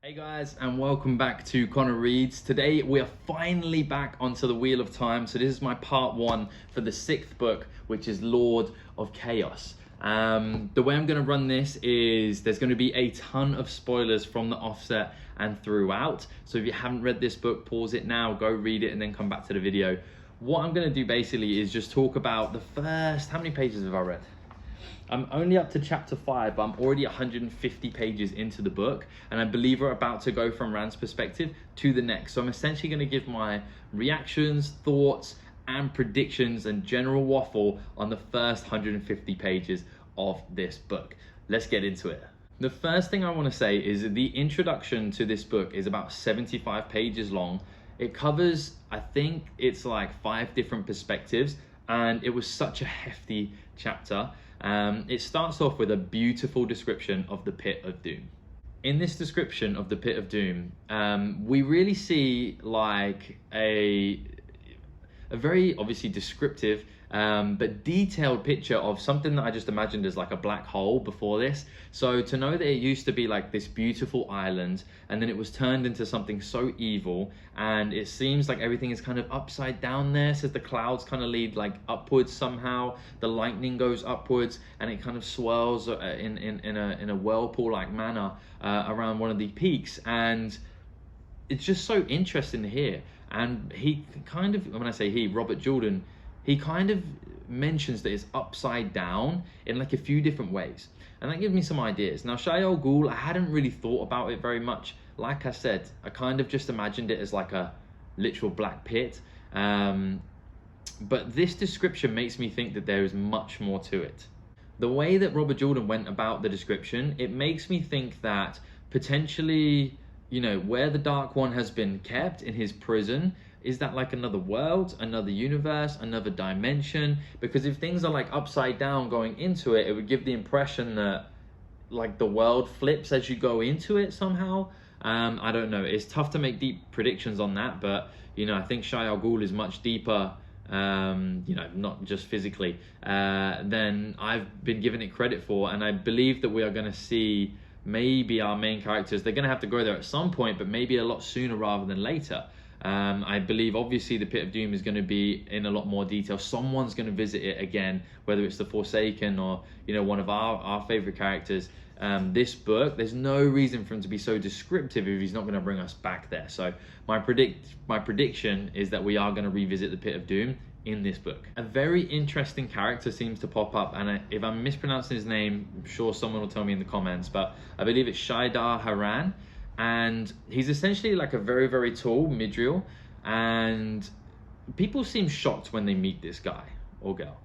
Hey guys, and welcome back to Connor Reads. Today we are finally back onto the Wheel of Time. So this is my part one for the 6th book, which is Lord of Chaos. The way I'm going to run this is there's going to be a ton of spoilers from the offset and throughout. So if you haven't read this book, pause it now, go read it, and then come back to the video. What I'm going to do basically is just talk about the first, how many pages have I read? I'm only up to chapter 5, but I'm already 150 pages into the book, and I believe we're about to go from Rand's perspective to the next. So I'm essentially going to give my reactions, thoughts, and predictions and general waffle on the first 150 pages of this book. Let's get into it. The first thing I want to say is that the introduction to this book is about 75 pages long. It covers, I think it's like 5 different perspectives, and it was such a hefty chapter. It starts off with a beautiful description of the Pit of Doom. In this description of the Pit of Doom, we really see like a very obviously descriptive but detailed picture of something that I just imagined as like a black hole before this. So to know that it used to be like this beautiful island, and then it was turned into something so evil, and it seems like everything is kind of upside down there, so the clouds kind of lead like upwards somehow, the lightning goes upwards, and it kind of swirls in a whirlpool like manner around one of the peaks, and it's just so interesting to hear. And he kind of, when I say he, Robert Jordan, he kind of mentions that it's upside down in like a few different ways. And that gives me some ideas. Now, Shai Al Ghul, I hadn't really thought about it very much. Like I said, I kind of just imagined it as like a literal black pit. But this description makes me think that there is much more to it. The way that Robert Jordan went about the description, it makes me think that potentially, you know, where the Dark One has been kept in his prison, is that like another world, another universe, another dimension? Because if things are like upside down going into it, it would give the impression that like the world flips as you go into it somehow. I don't know. It's tough to make deep predictions on that, but you know, I think Shai Al Ghul is much deeper, you know, not just physically, than I've been giving it credit for. And I believe that we are going to see maybe our main characters, they're going to have to go there at some point, but maybe a lot sooner rather than later. I believe obviously the Pit of Doom is going to be in a lot more detail. Someone's going to visit it again, whether it's the Forsaken or, you know, one of our favorite characters. This book, there's no reason for him to be so descriptive if he's not going to bring us back there. So my prediction is that we are going to revisit the Pit of Doom in this book. A very interesting character seems to pop up, and if I'm mispronouncing his name, I'm sure someone will tell me in the comments, but I believe it's Shaidar Haran. And he's essentially like a very, very tall Midriel, and people seem shocked when they meet this guy or girl.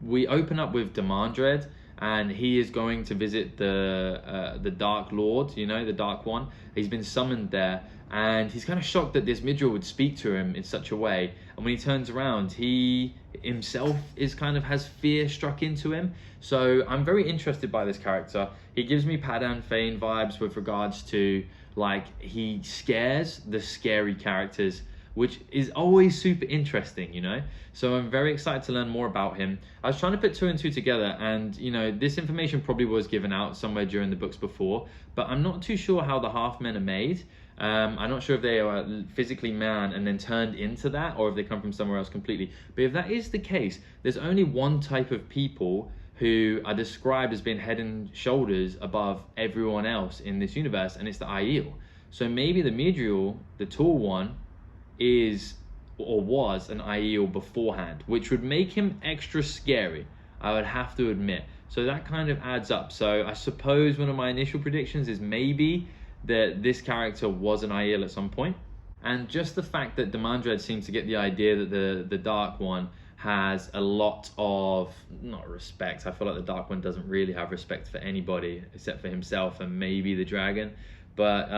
We open up with Demandred, and he is going to visit the Dark Lord, you know, the Dark One. He's been summoned there, and he's kind of shocked that this Midriel would speak to him in such a way. And when he turns around, he himself is kind of has fear struck into him. So I'm very interested by this character. He gives me Padan Fain vibes with regards to like he scares the scary characters, which is always super interesting, you know? So I'm very excited to learn more about him. I was trying to put 2 and 2 together, and you know, this information probably was given out somewhere during the books before, but I'm not too sure how the half-men are made. I'm not sure if they are physically man and then turned into that, or if they come from somewhere else completely. But if that is the case, there's only one type of people who are described as being head and shoulders above everyone else in this universe, and it's the Aiel. So maybe the Midriel, the tall one, is or was an Aiel beforehand, which would make him extra scary, I would have to admit. So that kind of adds up. So I suppose one of my initial predictions is maybe that this character was an Aiel at some point. And just the fact that Demandred seems to get the idea that the Dark One has a lot of, not respect, I feel like the Dark One doesn't really have respect for anybody except for himself and maybe the dragon, but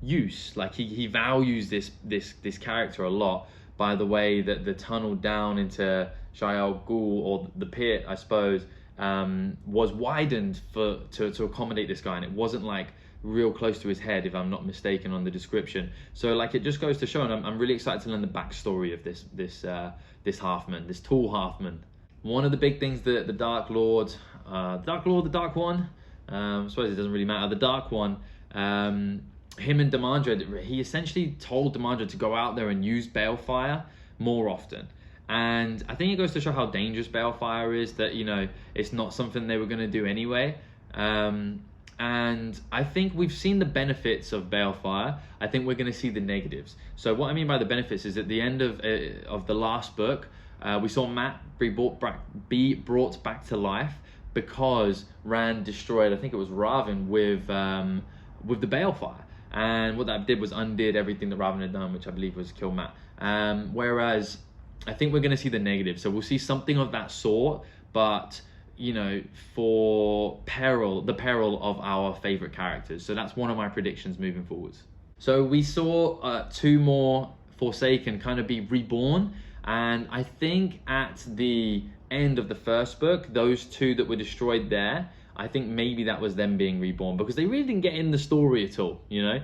use, like he values this character a lot by the way that the tunnel down into Shai Al Ghul, or the pit I suppose, was widened to accommodate this guy, and it wasn't like real close to his head, if I'm not mistaken on the description. So like it just goes to show, and I'm really excited to learn the backstory of this halfman, this tall halfman. One of the big things that the Dark Lord, the Dark One I suppose it doesn't really matter. The Dark One, him and Demandra, he essentially told Demandra to go out there and use Balefire more often. And I think it goes to show how dangerous Balefire is, that, you know, it's not something they were going to do anyway. And I think we've seen the benefits of Balefire. I think we're going to see the negatives. So what I mean by the benefits is at the end of the last book, we saw Matt be brought back to life because Rand destroyed, I think it was Ravin, with the Balefire. And what that did was undid everything that Ravin had done, which I believe was kill Matt. Whereas I think we're going to see the negative. So we'll see something of that sort, but, you know, for the peril of our favorite characters. So that's one of my predictions moving forwards. So we saw 2 more Forsaken kind of be reborn. And I think at the end of the first book, those 2 that were destroyed there, I think maybe that was them being reborn, because they really didn't get in the story at all, you know.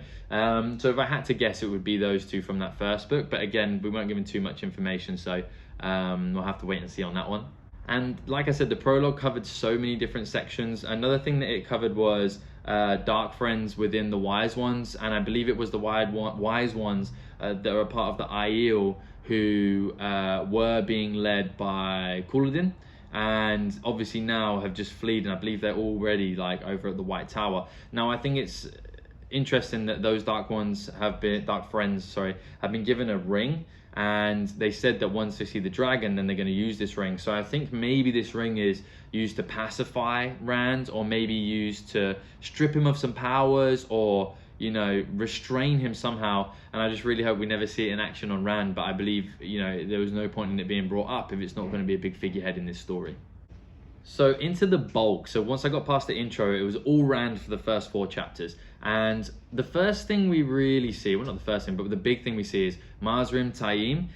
So if I had to guess, it would be those 2 from that first book. But again, we weren't given too much information, so we'll have to wait and see on that one. And like I said, the prologue covered so many different sections. Another thing that it covered was dark friends within the Wise Ones, and I believe it was the Wise Ones that are a part of the Aiel who were being led by Couladin, and obviously now have just fled, and I believe they're already like over at the White Tower. Now I think it's interesting that those dark friends have been given a ring, and they said that once they see the dragon, then they're going to use this ring. So I think maybe this ring is used to pacify Rand, or maybe used to strip him of some powers, or, you know, restrain him somehow. And I just really hope we never see it in action on Rand, but I believe, you know, there was no point in it being brought up if it's not going to be a big figurehead in this story. So into the bulk. So once I got past the intro, it was all Rand for the first 4 chapters. And the first thing we really see, well, not the first thing, but the big thing we see is Mazrim Taim,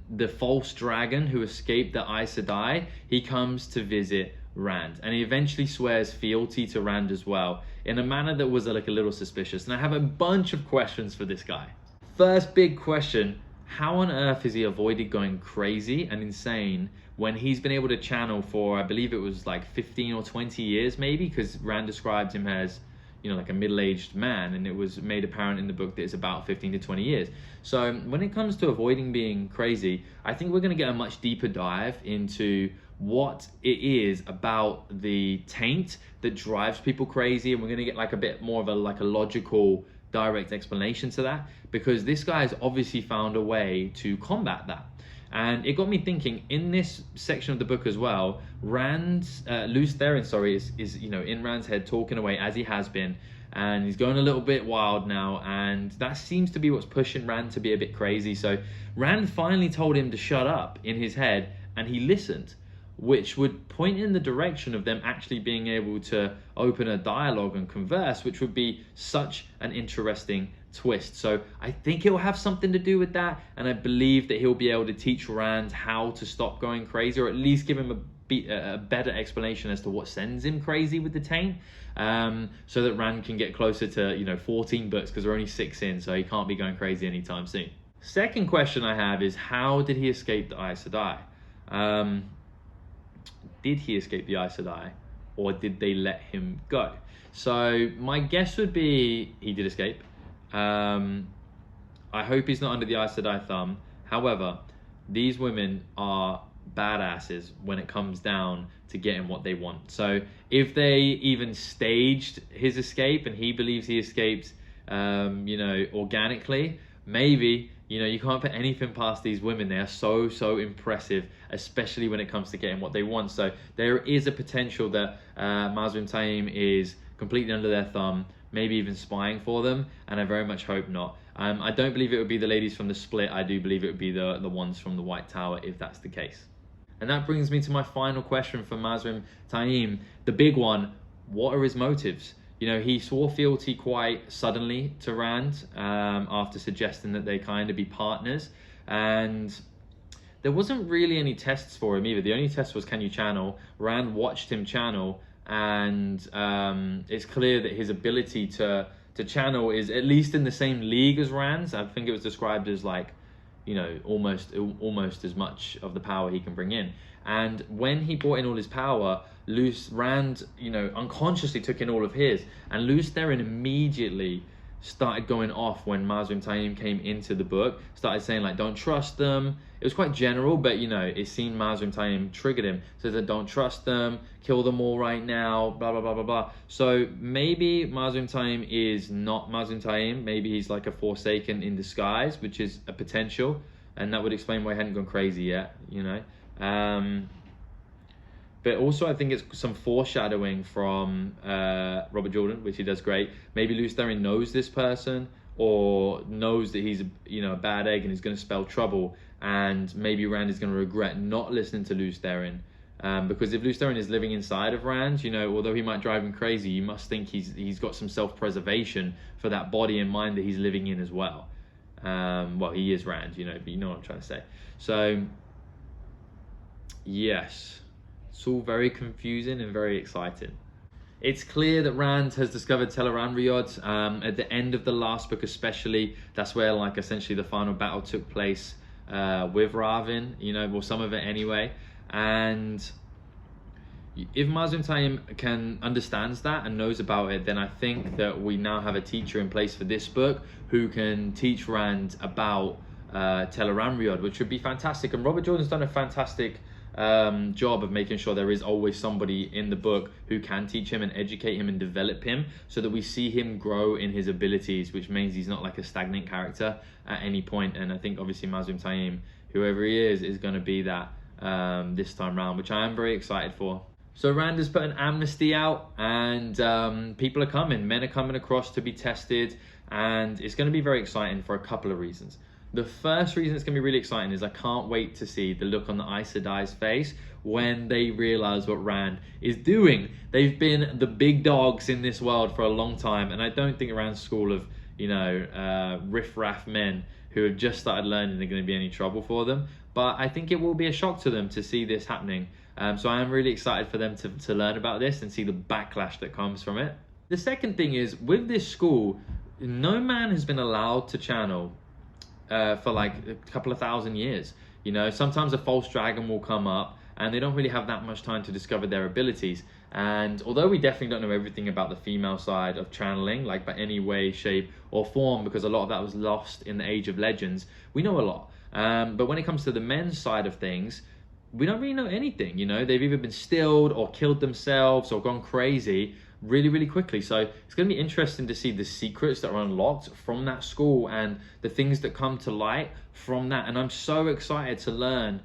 the false dragon who escaped the Aes Sedai. He comes to visit Rand, and he eventually swears fealty to Rand as well, in a manner that was like a little suspicious. And I have a bunch of questions for this guy. First big question: how on earth has he avoided going crazy and insane when he's been able to channel for, I believe it was like 15 or 20 years maybe, because Rand described him as, you know, like a middle-aged man, and it was made apparent in the book that it's about 15 to 20 years. So when it comes to avoiding being crazy, I think we're going to get a much deeper dive into what it is about the taint that drives people crazy, and we're going to get like a bit more of a logical, direct explanation to that, because this guy's obviously found a way to combat that. And it got me thinking, in this section of the book as well, Lews Therin, is you know, in Rand's head, talking away as he has been, and he's going a little bit wild now, and that seems to be what's pushing Rand to be a bit crazy. So Rand finally told him to shut up in his head, and he listened, which would point in the direction of them actually being able to open a dialogue and converse, which would be such an interesting twist. So I think it'll have something to do with that, and I believe that he'll be able to teach Rand how to stop going crazy, or at least give him a better explanation as to what sends him crazy with the taint, so that Rand can get closer to, you know, 14 books, because we're only 6 in, so he can't be going crazy anytime soon. Second question I have is, how did he escape the Aes Sedai? Did he escape the Aes Sedai, or did they let him go? So my guess would be he did escape. I hope he's not under the Aes Sedai thumb. However, these women are badasses when it comes down to getting what they want. So if they even staged his escape and he believes he escaped, you know, organically, maybe, you know, you can't put anything past these women. They are so impressive, especially when it comes to getting what they want. So there is a potential that Mazrim Taim is completely under their thumb, maybe even spying for them, and I very much hope not. I don't believe it would be the ladies from the Split. I do believe it would be the ones from the White Tower, if that's the case. And that brings me to my final question for Mazrim Taim, the big one: what are his motives? You know, he swore fealty quite suddenly to Rand, after suggesting that they kind of be partners, and there wasn't really any tests for him either. The only test was, can you channel? Rand watched him channel, and it's clear that his ability to channel is at least in the same league as Rand's. I think it was described as, like, you know, almost as much of the power he can bring in. And when he brought in all his power, Rand, you know, unconsciously took in all of his, and Lews Therin immediately started going off when Mazrim Taim came into the book, started saying like, don't trust them. It was quite general, but you know, it seemed Mazrim Taim triggered him. So that don't trust them, kill them all right now, blah, blah, blah, blah, blah. So maybe Mazrim Taim is not Mazrim Taim. Maybe he's like a Forsaken in disguise, which is a potential. And that would explain why he hadn't gone crazy yet, you know. But also I think it's some foreshadowing from Robert Jordan, which he does great. Maybe Lews Therin knows this person, or knows that he's, you know, a bad egg and he's going to spell trouble. And maybe Rand is going to regret not listening to Lews Therin. Because if Lews Therin is living inside of Rand, you know, although he might drive him crazy, you must think he's got some self-preservation for that body and mind that he's living in as well. Well, he is Rand, you know, but you know what I'm trying to say. So, yes. It's all very confusing and very exciting. It's clear that Rand has discovered Tel'aran'rhiod. At the end of the last book especially, that's where like essentially the final battle took place with Ravin, you know, well, some of it anyway. And if Mazrim Taim understands that and knows about it, then I think that we now have a teacher in place for this book who can teach Rand about Tel'aran'rhiod, which would be fantastic. And Robert Jordan's done a fantastic job of making sure there is always somebody in the book who can teach him and educate him and develop him, so that we see him grow in his abilities, which means he's not like a stagnant character at any point. And I think obviously Mazrim Taim, whoever he is going to be that this time round, which I am very excited for. So Rand has put an amnesty out, and people are coming, men are coming across to be tested, and it's going to be very exciting for a couple of reasons. The first reason it's going to be really exciting is I can't wait to see the look on the Aes Sedai's face when they realize what Rand is doing. They've been the big dogs in this world for a long time, and I don't think Rand's school of, you know, riff-raff men who have just started learning are going to be any trouble for them. But I think it will be a shock to them to see this happening. So I am really excited for them to learn about this and see the backlash that comes from it. The second thing is, with this school, no man has been allowed to channel for like a couple of thousand years. You know, sometimes a false dragon will come up and they don't really have that much time to discover their abilities. And although we definitely don't know everything about the female side of channeling, like by any way, shape or form, because a lot of that was lost in the Age of Legends, we know a lot. But when it comes to the men's side of things, we don't really know anything. You know, they've either been stilled or killed themselves or gone crazy really, really quickly. So it's going to be interesting to see the secrets that are unlocked from that school and the things that come to light from that. And I'm so excited to learn,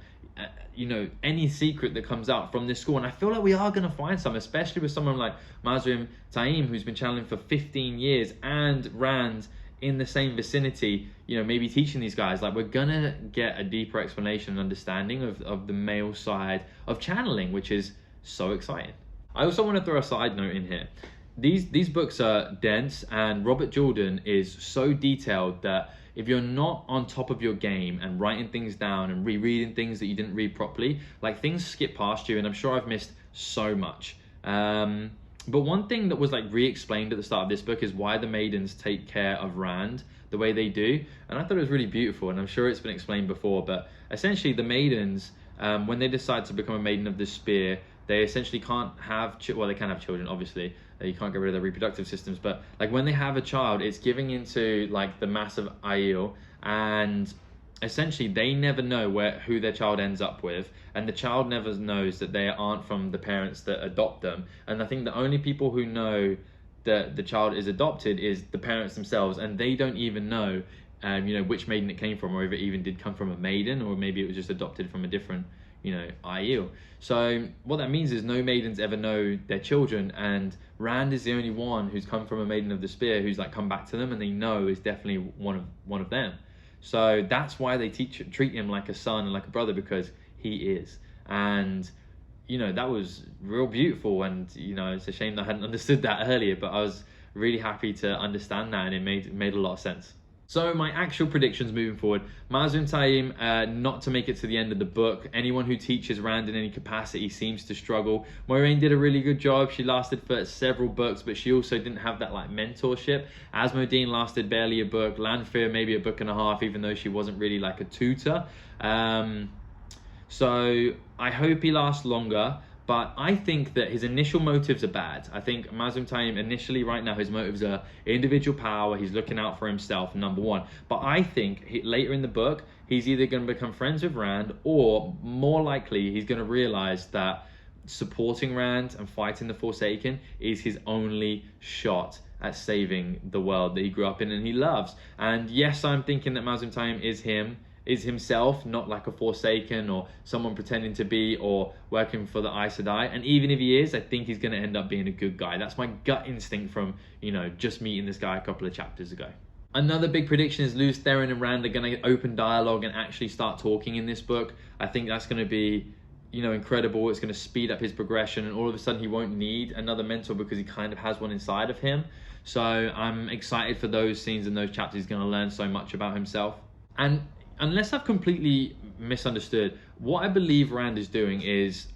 you know, any secret that comes out from this school. And I feel like we are going to find some, especially with someone like Mazrim Taim, who's been channeling for 15 years, and Rand in the same vicinity, you know, maybe teaching these guys. Like, we're gonna get a deeper explanation and understanding of the male side of channeling, which is so exciting. I also want to throw a side note in here. These books are dense, and Robert Jordan is so detailed that if you're not on top of your game and writing things down and rereading things that you didn't read properly, like, things skip past you, and I'm sure I've missed so much. But one thing that was like re-explained at the start of this book is why the maidens take care of Rand the way they do. And I thought it was really beautiful, and I'm sure it's been explained before, but essentially the maidens, when they decide to become a maiden of the spear, they essentially can't have, well, they can have children, obviously. You can't get rid of their reproductive systems, but like when they have a child, it's giving into like the massive Aiel, and essentially they never know who their child ends up with, and the child never knows that they aren't from the parents that adopt them. And I think the only people who know that the child is adopted is the parents themselves, and they don't even know you know, which maiden it came from, or if it even did come from a maiden, or maybe it was just adopted from a different, you know, Aiel. So what that means is no maidens ever know their children, and Rand is the only one who's come from a maiden of the spear who's like come back to them and they know is definitely one of them. So that's why they treat him like a son and like a brother, because he is. And you know, that was real beautiful, and you know, it's a shame that I hadn't understood that earlier, but I was really happy to understand that, and it made a lot of sense. So my actual predictions moving forward: Mazrim Taim not to make it to the end of the book. Anyone who teaches Rand in any capacity seems to struggle. Moiraine did a really good job. She lasted for several books, but she also didn't have that like mentorship. Asmodine lasted barely a book. Lanfear maybe a book and a half, even though she wasn't really like a tutor. So I hope he lasts longer, but I think that his initial motives are bad. I think Mazrim Taim initially, right now, his motives are individual power. He's looking out for himself, number one. But I think later in the book, he's either going to become friends with Rand, or more likely, he's going to realize that supporting Rand and fighting the Forsaken is his only shot at saving the world that he grew up in and he loves. And yes, I'm thinking that Mazrim Taim is himself, not like a Forsaken or someone pretending to be or working for the Aes Sedai. And even if he is, I think he's going to end up being a good guy. That's my gut instinct from, just meeting this guy a couple of chapters ago. Another big prediction is Lews Therin and Rand are going to open dialogue and actually start talking in this book. I think that's going to be, incredible. It's going to speed up his progression, and all of a sudden he won't need another mentor because he kind of has one inside of him. So I'm excited for those scenes and those chapters. He's going to learn so much about himself. And unless I've completely misunderstood, what I believe Rand is doing is,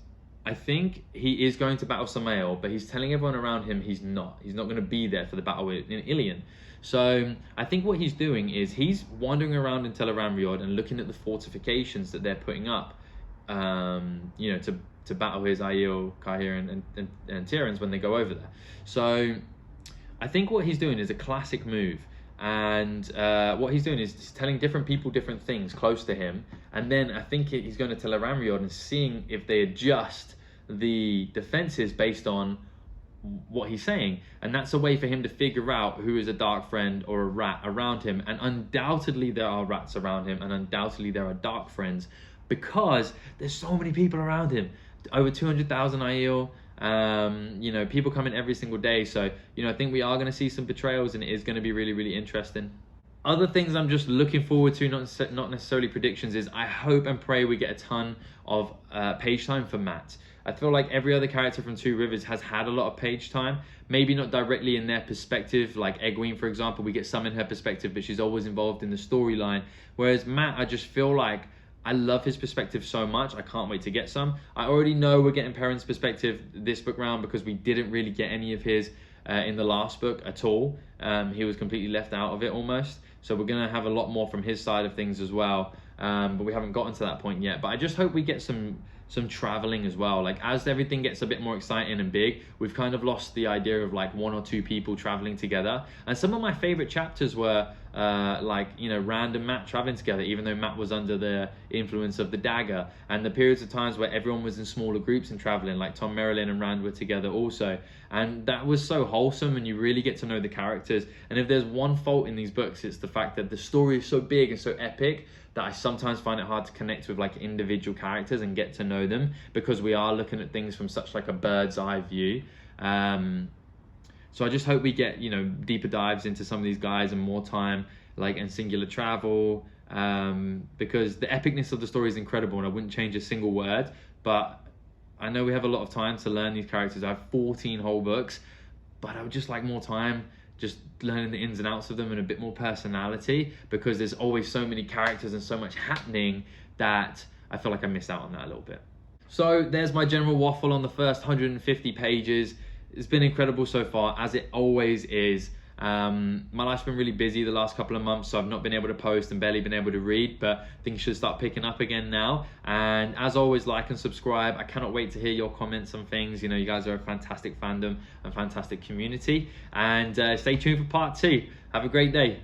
I think he is going to battle Samael, but he's telling everyone around him he's not. He's not going to be there for the battle in Ilion. So I think what he's doing is he's wandering around in Tel'aran'rhiod and looking at the fortifications that they're putting up, to battle his Aiel, Cahir, and Tyrans when they go over there. So I think what he's doing is a classic move. And what he's doing is just telling different people different things close to him, and then I think he's going to Tel'aran'rhiod and seeing if they adjust the defenses based on what he's saying. And that's a way for him to figure out who is a dark friend or a rat around him. And undoubtedly there are rats around him, and undoubtedly there are dark friends, because there's so many people around him. Over 200,000 Aiel. People come in every single day, so I think we are going to see some betrayals, and it is going to be really, really interesting. Other things I'm just looking forward to, not necessarily predictions, is I hope and pray we get a ton of page time for Mat. I feel like every other character from Two Rivers has had a lot of page time, maybe not directly in their perspective, like Egwene, for example. We get some in her perspective, but she's always involved in the storyline, whereas Mat, I just feel like I love his perspective so much. I can't wait to get some. I already know we're getting Perrin's perspective this book round because we didn't really get any of his in the last book at all. He was completely left out of it almost. So we're going to have a lot more from his side of things as well. But we haven't gotten to that point yet. But I just hope we get some traveling as well. Like, as everything gets a bit more exciting and big, we've kind of lost the idea of like one or two people traveling together. And some of my favorite chapters were Rand and Mat traveling together, even though Mat was under the influence of the dagger, and the periods of times where everyone was in smaller groups and traveling, like Tom Merrilin and Rand were together also, and that was so wholesome, and you really get to know the characters. And if there's one fault in these books, it's the fact that the story is so big and so epic that I sometimes find it hard to connect with like individual characters and get to know them, because we are looking at things from such like a bird's eye view. So I just hope we get, deeper dives into some of these guys and more time, and singular travel, because the epicness of the story is incredible, and I wouldn't change a single word. But I know we have a lot of time to learn these characters. I have 14 whole books, but I would just like more time just learning the ins and outs of them and a bit more personality, because there's always so many characters and so much happening that I feel like I missed out on that a little bit. So there's my general waffle on the first 150 pages. It's been incredible so far, as it always is. My life's been really busy the last couple of months, so I've not been able to post and barely been able to read, but things should start picking up again now. And as always, like and subscribe. I cannot wait to hear your comments on things. You guys are a fantastic fandom and fantastic community. And stay tuned for part 2. Have a great day.